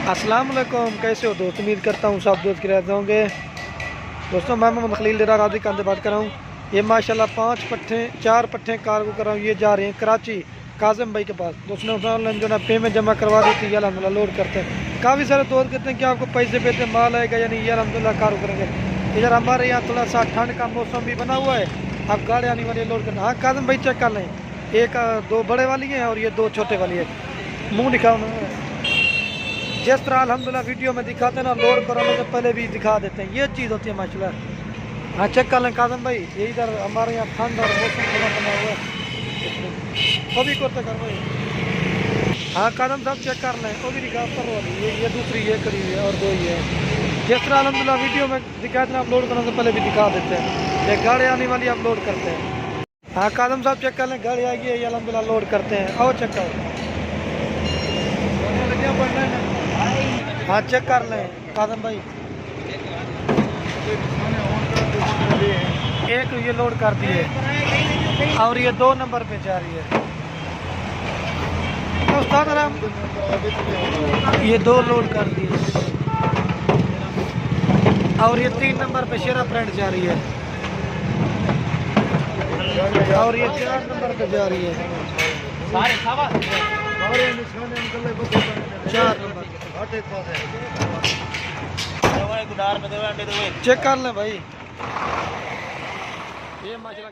अस्सलाम वालेकुम, कैसे हो दोस्त? उम्मीद करता हूँ सब दोस्त गिराते होंगे। दोस्तों मैं मोहम्मद खलील डेरा राधी कांदे बात कर रहा हूँ। ये माशाल्लाह 4 पट्ठे कार्गो कर रहा हूँ। ये जा रहे हैं कराची काजिम भाई के पास। दोस्तों ऑनलाइन जो ना पेमेंट जमा करवा दी थी, अल्हम्दुलिल्लाह लोड करते हैं। काफ़ी सारे दोस्त कहते हैं कि आपको पैसे भेजते माल आएगा या नहीं। ये अल्हम्दुलिल्लाह कार्गो करेंगे। इधर हमारे यहाँ थोड़ा सा ठंड का मौसम भी बना हुआ है। आप गाड़ी आने वाली लोड करना। हाँ काजिम भाई चेक कर लें, एक 2 बड़े वाली है और ये 2 छोटे वाली है। मुँह दिखाओ उन्होंने। जिस तरह अल्हम्दुलिल्लाह वीडियो में दिखाते हैं ना, लोड कराने से पहले भी दिखा देते हैं। ये चीज़ होती है माशाल्लाह। हाँ चेक कर लें काजम भाई, ये इधर हमारे यहाँ ठंड और मौसम थोड़ा बना हुआ है। वो भी करते कर भाई। हाँ काजम साहब चेक कर लें, वो भी दिखा पर वाली ये दूसरी ये करी हुई है और 2 ही है। जिस तरह अल्हम्दुलिल्लाह वीडियो में दिखाते हैं, आप लोड करने से पहले भी दिखा देते हैं। ये गाड़ी आने वाली आप लोड करते हैं। हाँ काजम साहब चेक कर लें, गाड़ी आएगी ये अल्हम्दुलिल्लाह लोड करते हैं। और चेक कर, हाँ चेक कर लें कादम भाई। एक ये लोड कर दिए और ये 2 नंबर पे जा रही है। तो उस्ताद आराम, ये 2 लोड कर दिए और ये 3 नंबर पे शेरा फ्रेंड जा रही है और ये 4 नंबर पे जा रही है। 4 नंबर चेक कर लें भाई। ये माशाल्लाह